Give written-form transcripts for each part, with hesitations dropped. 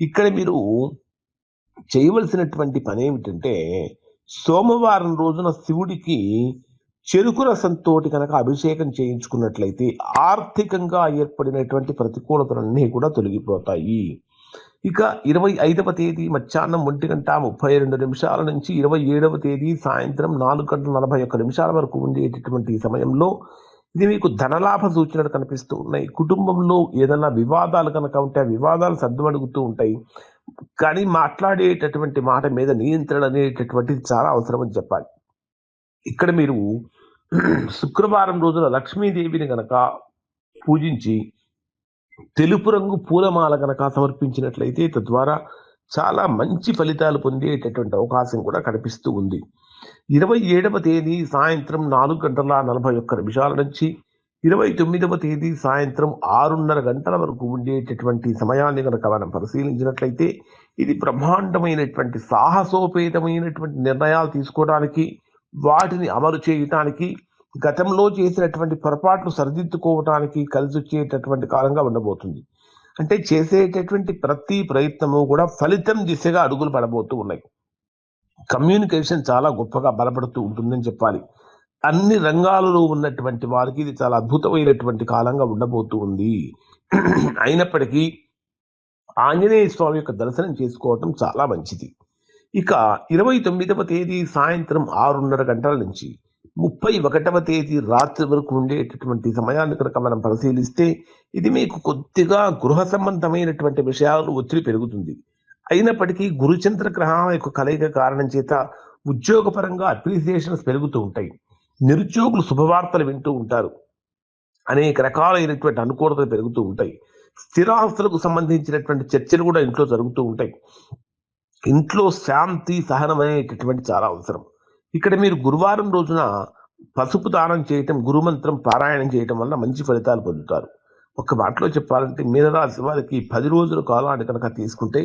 ఇక్కడ మీరు చేయవలసినటువంటి పనేమిటంటే, సోమవారం రోజున శివుడికి చెరుకు రసంతోటి కనుక అభిషేకం చేయించుకున్నట్లయితే, ఆర్థికంగా ఏర్పడినటువంటి ప్రతికూలతలన్నీ కూడా తొలగిపోతాయి. ఇక 25వ తేదీ మధ్యాహ్నం 1:32 నుంచి 27వ తేదీ సాయంత్రం 4:41 వరకు ఉండేటటువంటి సమయంలో ఇది మీకు ధనలాభ సూచనలు కనిపిస్తూ ఉన్నాయి. కుటుంబంలో ఏదైనా వివాదాలు కనుక ఉంటే ఆ వివాదాలు సద్దుమణుగుతూ ఉంటాయి. కానీ మాట్లాడేటటువంటి మాట మీద నియంత్రణ అనేటటువంటిది చాలా అవసరం అని చెప్పాలి. ఇక్కడ మీరు శుక్రవారం రోజున లక్ష్మీదేవిని గనక పూజించి తెలుపు రంగు పూలమాల గనక సమర్పించినట్లయితే తద్వారా చాలా మంచి ఫలితాలు పొందేటటువంటి అవకాశం కూడా కనిపిస్తూ ఉంది. 27వ తేదీ సాయంత్రం 4:41 నుంచి 29వ తేదీ సాయంత్రం 6:30 గంటల వరకు ఉండేటటువంటి సమయాన్ని కనుక మనం పరిశీలించినట్లయితే ఇది బ్రహ్మాండమైనటువంటి సాహసోపేతమైనటువంటి నిర్ణయాలు తీసుకోవడానికి, వాటిని అమలు చేయటానికి, గతంలో చేసినటువంటి పొరపాట్లు సరిదిద్దుకోవటానికి కలిసొచ్చేటటువంటి కాలంగా ఉండబోతుంది. అంటే చేసేటటువంటి ప్రతి ప్రయత్నము కూడా ఫలితం దిశగా అడుగులు పడబోతూ ఉన్నాయి. కమ్యూనికేషన్ చాలా గొప్పగా బలపడుతూ ఉంటుందని చెప్పాలి. అన్ని రంగాలలో ఉన్నటువంటి వారికి ఇది చాలా అద్భుతమైనటువంటి కాలంగా ఉండబోతూ ఉంది. అయినప్పటికీ ఆంజనేయ స్వామి యొక్క దర్శనం చేసుకోవటం చాలా మంచిది. ఇక 29వ తేదీ సాయంత్రం 6:30 గంటల నుంచి 31వ తేదీ రాత్రి వరకు ఉండేటటువంటి సమయాన్ని కనుక మనం పరిశీలిస్తే ఇది మీకు కొద్దిగా గృహ సంబంధమైనటువంటి విషయాలు ఒత్తిడి పెరుగుతుంది. అయినప్పటికీ గురుచంద్ర గ్రహాల యొక్క కలయిక కారణం చేత ఉద్యోగపరంగా అప్రిసియేషన్స్ పెరుగుతూ ఉంటాయి. నిరుద్యోగులు శుభవార్తలు వింటూ ఉంటారు. అనేక రకాలైనటువంటి అనుకూలతలు పెరుగుతూ ఉంటాయి. స్థిరాస్తులకు సంబంధించినటువంటి చర్చలు కూడా ఇంట్లో జరుగుతూ ఉంటాయి. ఇంట్లో శాంతి సహనం అనేటటువంటి చాలా అవసరం. ఇక్కడ మీరు గురువారం రోజున పసుపు దానం చేయటం, గురుమంత్రం పారాయణం చేయటం వల్ల మంచి ఫలితాలు పొందుతారు. ఒక మాటలో చెప్పాలంటే మీనరాశి వారికి 10 రోజుల కాలాన్ని కనుక తీసుకుంటే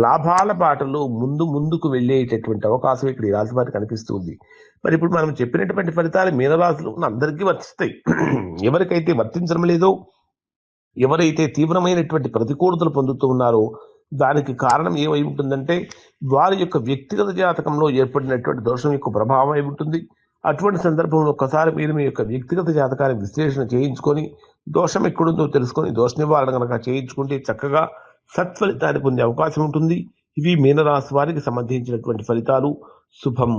లాభాల బాటలో ముందుకు వెళ్ళేటటువంటి అవకాశం ఇక్కడ ఈ రాశి వారికి కనిపిస్తుంది. మరి ఇప్పుడు మనం చెప్పినటువంటి ఫలితాలు మీనరాశిలో ఉన్న అందరికీ వర్తిస్తాయి. ఎవరికైతే వర్తించడం లేదో, ఎవరైతే తీవ్రమైనటువంటి ప్రతికూలతలు పొందుతూ ఉన్నారో దానికి కారణం ఏమై ఉంటుందంటే వారి యొక్క వ్యక్తిగత జాతకంలో ఏర్పడినటువంటి దోషం యొక్క ప్రభావం అయి ఉంటుంది. అటువంటి సందర్భంలో ఒక్కసారి మీరు మీ యొక్క వ్యక్తిగత జాతకాన్ని విశ్లేషణ చేయించుకొని దోషం ఎక్కడుందో తెలుసుకొని దోష నివారణ కనుక చేయించుకుంటే చక్కగా సత్ఫలితాన్ని పొందే అవకాశం ఉంటుంది. ఇవి మీనరాశి వారికి సంబంధించినటువంటి ఫలితాలు. శుభం.